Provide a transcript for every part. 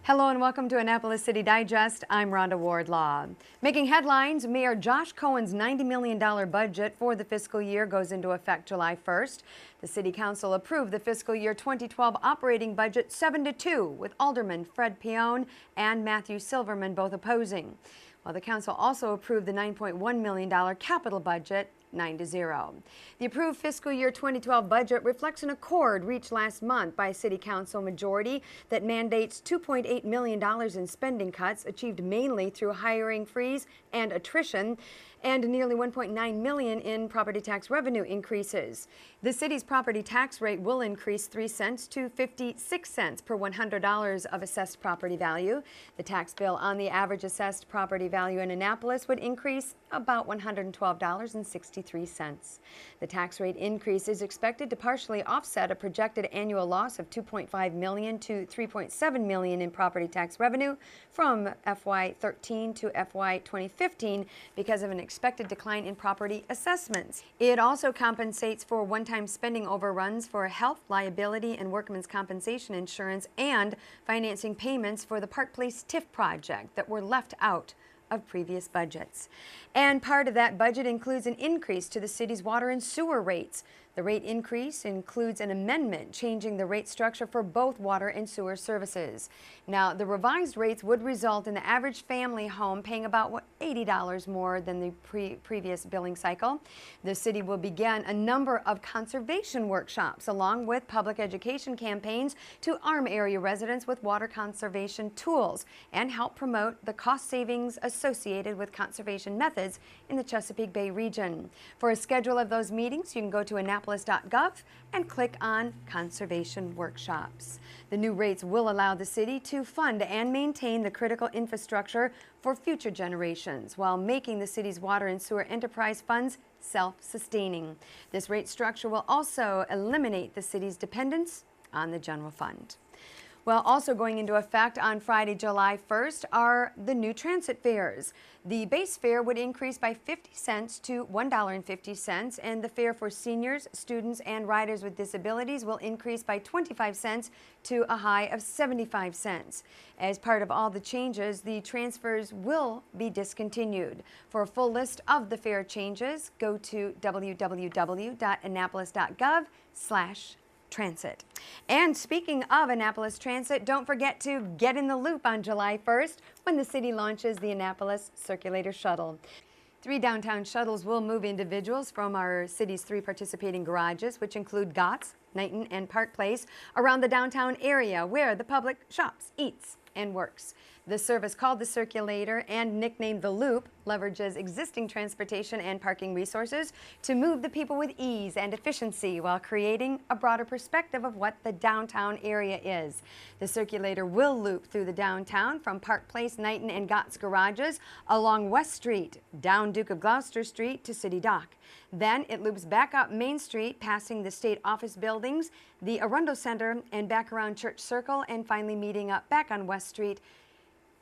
Hello and welcome to Annapolis City Digest. I'm Rhonda Wardlaw. Making headlines, Mayor Josh Cohen's $90 million budget for the fiscal year goes into effect July 1st. The City Council approved the fiscal year 2012 operating budget 7-2, with Alderman Fred Peone and Matthew Silverman both opposing. While the Council also approved the $9.1 million capital budget 9-0. The approved fiscal year 2012 budget reflects an accord reached last month by a City Council majority that mandates $2.8 million in spending cuts achieved mainly through hiring freeze and attrition, and nearly $1.9 million in property tax revenue increases. The city's property tax rate will increase 3 cents to 56 cents per $100 of assessed property value. The tax bill on the average assessed property value in Annapolis would increase about $112.63. The tax rate increase is expected to partially offset a projected annual loss of $2.5 million to $3.7 million in property tax revenue from FY13 to FY 2015 because of an expected decline in property assessments. It also compensates for one-time spending overruns for health, liability, and workmen's compensation insurance and financing payments for the Park Place TIF project that were left out of previous budgets. And part of that budget includes an increase to the city's water and sewer rates. The rate increase includes an amendment changing the rate structure for both water and sewer services. Now, the revised rates would result in the average family home paying about $80 more than the previous billing cycle. The city will begin a number of conservation workshops along with public education campaigns to arm area residents with water conservation tools and help promote the cost savings associated with conservation methods in the Chesapeake Bay region. For a schedule of those meetings, you can go to Annapolis.gov and click on Conservation Workshops. The new rates will allow the city to fund and maintain the critical infrastructure for future generations while making the city's water and sewer enterprise funds self-sustaining. This rate structure will also eliminate the city's dependence on the general fund. Well, also going into effect on Friday, July 1st are the new transit fares. The base fare would increase by 50 cents to $1.50, and the fare for seniors, students, and riders with disabilities will increase by 25 cents to a high of 75 cents. As part of all the changes, the transfers will be discontinued. For a full list of the fare changes, go to www.annapolis.gov/transit. And speaking of Annapolis Transit, don't forget to get in the loop on July 1st when the city launches the Annapolis Circulator Shuttle. 3 downtown shuttles will move individuals from our city's 3 participating garages, which include Gotts, Knighton, and Park Place, around the downtown area where the public shops, eats, and works. The service, called the Circulator and nicknamed the Loop, leverages existing transportation and parking resources to move the people with ease and efficiency while creating a broader perspective of what the downtown area is. The Circulator will loop through the downtown from Park Place, Knighton, and Gotts garages along West Street, down Duke of Gloucester Street to City Dock. Then it loops back up Main Street, passing the state office buildings, the Arundel Center, and back around Church Circle, and finally meeting up back on West Street,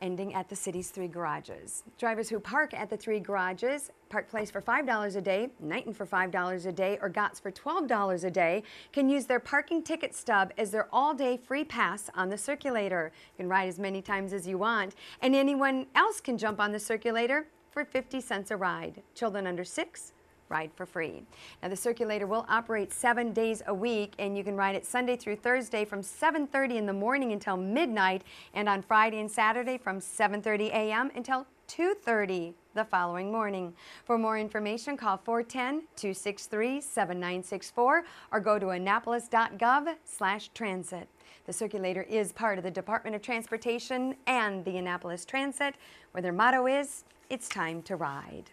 ending at the city's 3 garages. Drivers who park at the 3 garages, Park Place for $5 a day, Knighton for $5 a day, or Gotts for $12 a day, can use their parking ticket stub as their all-day free pass on the Circulator. You can ride as many times as you want, and anyone else can jump on the Circulator for 50 cents a ride. Children under 6 ride for free. Now, the Circulator will operate 7 days a week, and you can ride it Sunday through Thursday from 7:30 in the morning until midnight, and on Friday and Saturday from 7:30 a.m. until 2:30 the following morning. For more information, call 410-263-7964 or go to annapolis.gov/transit. The Circulator is part of the Department of Transportation and the Annapolis Transit, where their motto is, "It's time to ride."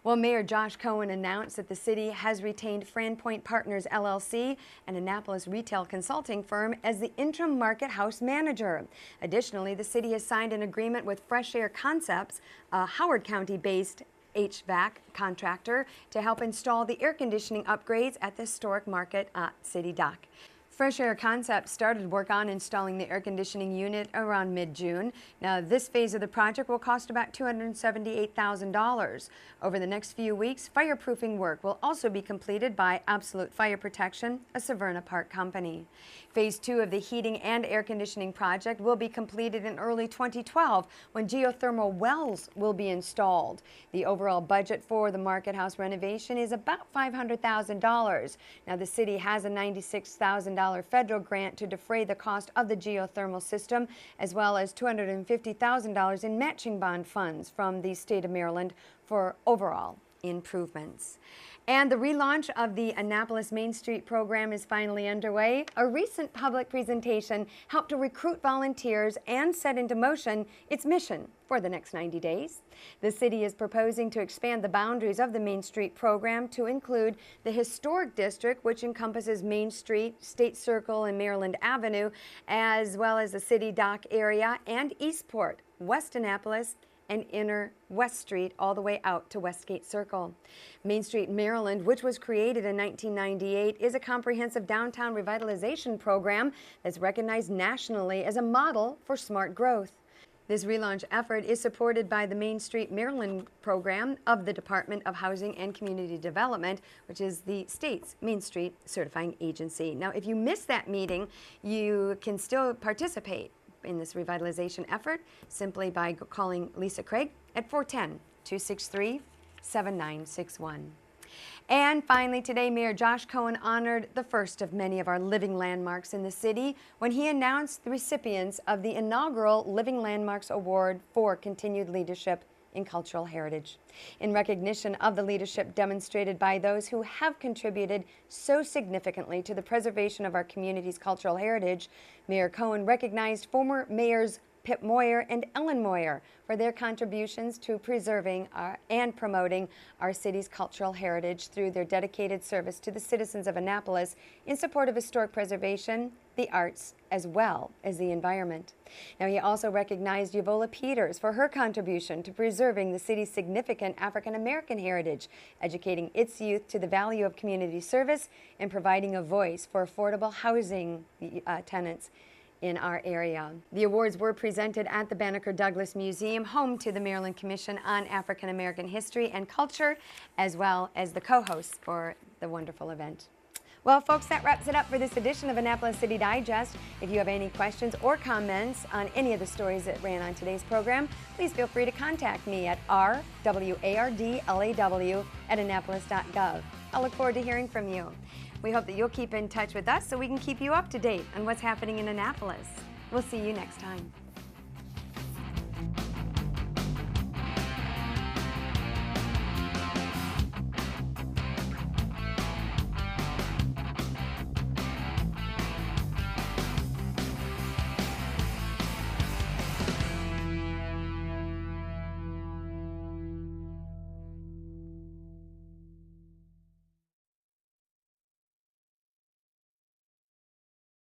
Well, Mayor Josh Cohen announced that the city has retained Fran Point Partners, LLC, an Annapolis retail consulting firm, as the interim market house manager. Additionally, the city has signed an agreement with Fresh Air Concepts, a Howard County-based HVAC contractor, to help install the air conditioning upgrades at the historic market at City Dock. Fresh Air Concepts started work on installing the air conditioning unit around mid-June. Now, this phase of the project will cost about $278,000. Over the next few weeks, fireproofing work will also be completed by Absolute Fire Protection, a Severna Park company. Phase 2 of the heating and air conditioning project will be completed in early 2012 when geothermal wells will be installed. The overall budget for the Market House renovation is about $500,000. Now, the city has a $96,000 federal grant to defray the cost of the geothermal system, as well as $250,000 in matching bond funds from the state of Maryland for overall improvements. And the relaunch of the Annapolis Main Street program is finally underway. A recent public presentation helped to recruit volunteers and set into motion its mission for the next 90 days. The city is proposing to expand the boundaries of the Main Street program to include the historic district, which encompasses Main Street, State Circle, and Maryland Avenue, as well as the City Dock area and Eastport, West Annapolis, and Inner West Street all the way out to Westgate Circle. Main Street, Maryland, which was created in 1998, is a comprehensive downtown revitalization program that's recognized nationally as a model for smart growth. This relaunch effort is supported by the Main Street, Maryland program of the Department of Housing and Community Development, which is the state's Main Street certifying agency. Now, if you missed that meeting, you can still participate in this revitalization effort simply by calling Lisa Craig at 410-263-7961. And finally today, Mayor Josh Cohen honored the first of many of our living landmarks in the city when he announced the recipients of the inaugural Living Landmarks Award for Continued Leadership in Cultural Heritage. In recognition of the leadership demonstrated by those who have contributed so significantly to the preservation of our community's cultural heritage, Mayor Cohen recognized former mayors Moyer and Ellen Moyer for their contributions to preserving and promoting our city's cultural heritage through their dedicated service to the citizens of Annapolis in support of historic preservation, the arts, as well as the environment. Now, he also recognized Yevola Peters for her contribution to preserving the city's significant African American heritage, educating its youth to the value of community service, and providing a voice for affordable housing tenants in our area. The awards were presented at the Banneker Douglas Museum, home to the Maryland Commission on African American History and Culture, as well as the co-hosts for the wonderful event. Well, folks, that wraps it up for this edition of Annapolis City Digest. If you have any questions or comments on any of the stories that ran on today's program, please feel free to contact me at rwardlaw@annapolis.gov. I look forward to hearing from you. We hope that you'll keep in touch with us so we can keep you up to date on what's happening in Annapolis. We'll see you next time.